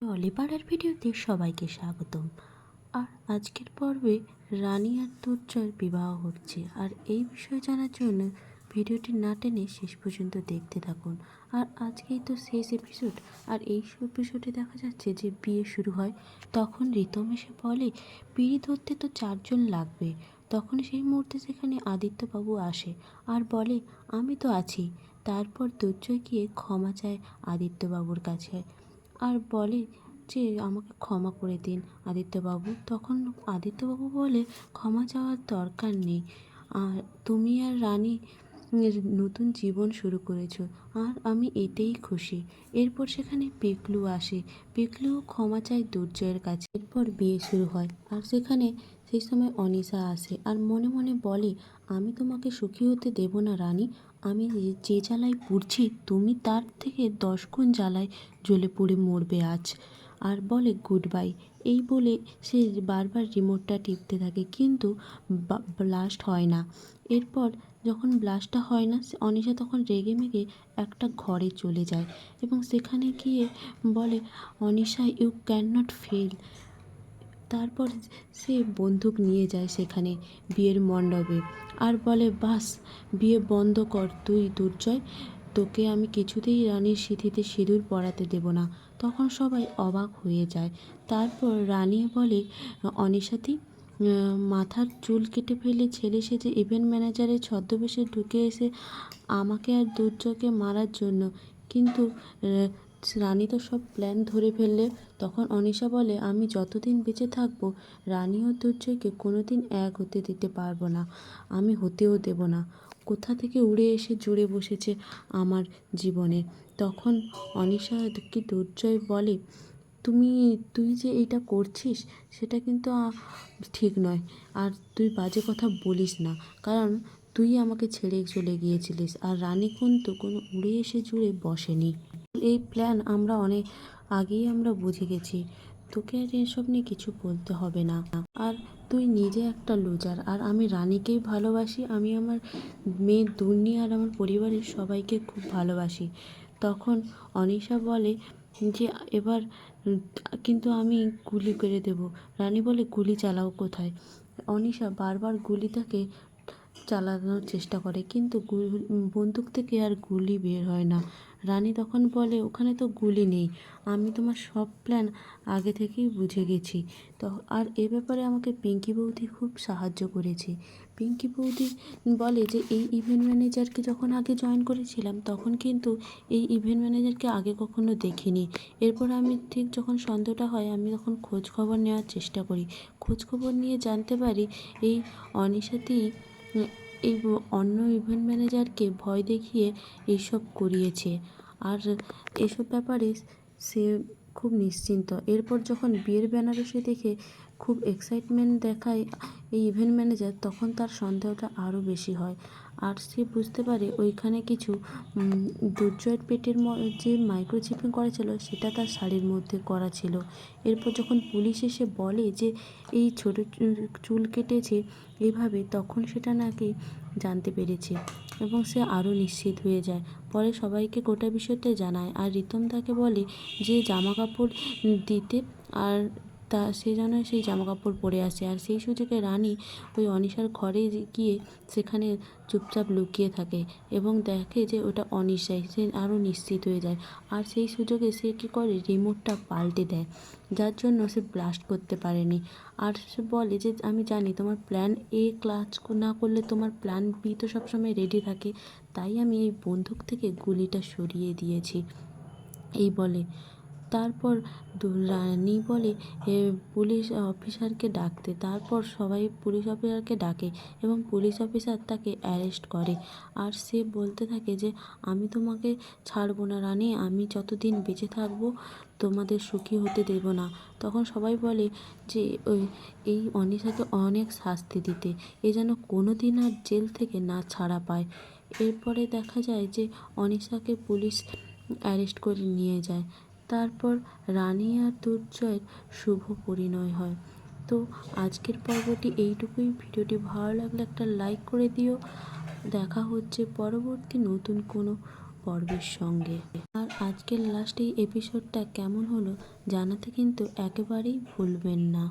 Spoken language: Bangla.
টলিপাড়ার ভিডিওতে সবাইকে স্বাগতম। আর আজকের পর্বে রানী আর দুর্জয়ের বিবাহ হচ্ছে, আর এই বিষয়ে জানার জন্য ভিডিওটি না টেনে শেষ পর্যন্ত দেখতে থাকুন। আর আজকেই তো শেষ এপিসোড, আর এই এপিসোডে দেখা যাচ্ছে যে বিয়ে শুরু হয়। তখন রিতম এসে বলে পিঁড়ি ধরতে তো 4 জন লাগবে। তখন সেই মুহূর্তে সেখানে আদিত্যবাবু আসে আর বলে আমি তো আছি। তারপর দুর্জয় গিয়ে ক্ষমা চায় আদিত্যবাবুর কাছে আর বলে যে আমাকে ক্ষমা করে দিন আদিত্যবাবু। তখন আদিত্যবাবু বলে ক্ষমা চাওয়ার দরকার নেই, আর তুমি আর রানী নতুন জীবন শুরু করেছো, আর আমি এতেই খুশি। এরপর সেখানে পিকলু আসে, পিকলুও ক্ষমা চায় দুর্জয়ের কাছে। এরপর বিয়ে শুরু হয়, আর সেখানে সেই সময় অনিশা আসে আর মনে মনে বলে আমি তোমাকে সুখী হতে দেব না রানী। আমি যে জ্বালায় পুড়ছি তুমি তার থেকে 10 গুণ জ্বালায় জ্বলে পুড়ে মরবে আজ। আর বলে গুড বাই। এই বলে সে বারবার রিমোটটা টিপতে থাকে, কিন্তু ব্লাস্ট হয় না। এরপর যখন ব্লাস্টটা হয় না, অনিশা তখন রেগে মেগে একটা ঘরে চলে যায় এবং সেখানে গিয়ে বলে Anisha you can not fail. তারপর সে বন্দুক নিয়ে যায় সেখানে বিয়ের মণ্ডপে আর বলে বাস বিয়ে বন্ধ কর তুই দুর্জয়, তোকে আমি কিছুতেই রানীর সিঁথিতে সিঁদুর পরাতে দেব না। তখন সবাই অবাক হয়ে যায়। তারপর রানী বলে অনিশাদি মাথার চুল কেটে ফেলে ছেলে সেজে ইভেন্ট ম্যানেজারের ছদ্মবেশে ঢুকে এসে আমাকে আর দুর্জয়কে মারার জন্য, কিন্তু রানী তো সব প্ল্যান ধরে ফেললে। তখন অনিশা বলে আমি যতদিন বেঁচে থাকবো রানী ও দুর্জয়কে কোনোদিন এক হতে দিতে পারবো না, আমি হতেও দেব না। কোথা থেকে উড়ে এসে জুড়ে বসেছে আমার জীবনে। তখন অনিশা কি দুর্জয় বলে তুই যে এইটা করছিস সেটা কিন্তু ঠিক নয়, আর তুই বাজে কথা বলিস না, কারণ তুই আমাকে ছেড়ে চলে গিয়েছিলিস, আর রানী কিন্তু কোনো উড়ে এসে জুড়ে বসেনি। এই প্ল্যান আমরা অনেক আগেই আমরা বুঝে গেছি, তোকে আর এসব নিয়ে কিছু বলতে হবে না। আর তুই নিজে একটা লুজার, আর আমি রানীকেই ভালোবাসি, আমি আমার মেয়ে দুর্নি আর আমার পরিবারের সবাইকে খুব ভালোবাসি। তখন অনিশা বলে যে এবার কিন্তু আমি গুলি করে দেব। রানী বলে গুলি চালাও কোথায়। অনিশা বারবার গুলিটাকে চালানোর চেষ্টা করে, কিন্তু বন্দুক থেকে আর গুলি বের হয় না। রানী তখন বলে ওখানে তো গুলি নেই, আমি তোমার সব প্ল্যান আগে থেকেই বুঝে গেছি। তো আর এ ব্যাপারে আমাকে পিঙ্কি বৌদি খুব সাহায্য করেছে। পিঙ্কি বৌদি বলে যে এই ইভেন্ট ম্যানেজারকে যখন আগে জয়েন করেছিলাম তখন কিন্তু এই ইভেন্ট ম্যানেজারকে আগে কখনো দেখিনি। এরপর আমি ঠিক যখন সন্দেহটা হয় আমি তখন খোঁজ খবর নেওয়ার চেষ্টা করি, খোঁজ খবর নিয়ে জানতে পারি এই অনিশাতেই এই অন্য ইভেন্ট ম্যানেজারকে ভয় দেখিয়ে এইসব করিয়েছে, আর এসব ব্যাপারে সে খুব নিশ্চিন্ত। এরপর যখন বিয়ের বেনারসি দেখে খুব এক্সাইটমেন্ট দেখায় এই ইভেন্ট ম্যানেজার, তখন তার সন্দেহটা আরও বেশি হয়, আর সে বুঝতে পারে ওইখানে কিছু দুর্জয়ের পেটের যে মাইক্রোচিপিং করা ছিল সেটা তার শাড়ির মধ্যে করা ছিল। এরপর যখন পুলিশ এসে বলে যে এই ছোটো চুল কেটেছে এইভাবে, তখন সেটা নাকি জানতে পেরেছে এবং সে আরও নিশ্চিত হয়ে যায়। পরে সবাইকে গোটা বিষয়টা জানায়, আর রিতম তাকে বলে যে জামা কাপড় দিতে, আর সে যেন সেই জামা কাপড় পরে আসে। আর সেই সুযোগে রানী ওই অনিশার ঘরে গিয়ে সেখানে চুপচাপ লুকিয়ে থাকে এবং দেখে যে ওটা অনিশাই, সে আরও নিশ্চিত হয়ে যায়। আর সেই সুযোগে সে কী করে রিমোটটা পাল্টে দেয়, যার জন্য সে ব্লাস্ট করতে পারেনি। আর সে বলে যে আমি জানি তোমার প্ল্যান এ কাজ না করলে তোমার প্ল্যান বি তো সবসময় রেডি থাকে, তাই আমি এই বন্দুক থেকে গুলিটা সরিয়ে দিয়েছি এই বলে। তারপর রানী বলে পুলিশ অফিসারকে ডাকতে। তারপর সবাই পুলিশ অফিসারকে ডাকে এবং পুলিশ অফিসার তাকে অ্যারেস্ট করে। আর সে বলতে থাকে যে আমি তোমাকে ছাড়বো না রানী, আমি যতদিন বেঁচে থাকবো তোমাদের সুখী হতে দেব না। তখন সবাই বলে যে এই অনিশাকে অনেক শাস্তি দিতে, এ যেন কোনো দিন আর জেল থেকে না ছাড়া পায়। এরপরে দেখা যায় যে অনিশাকে পুলিশ অ্যারেস্ট করে নিয়ে যায়। তারপর রানী আর দুর্জয়ের শুভ পরিণয় হয়। তো আজকের পর্বটি এইটুকুই। ভিডিওটি ভালো লাগলে একটা লাইক করে দিও। দেখা হচ্ছে পরবর্তী নতুন কোনো পর্বের সঙ্গে। আর আজকের লাস্ট এই এপিসোডটা কেমন হলো জানাতে কিন্তু একেবারেই ভুলবেন না।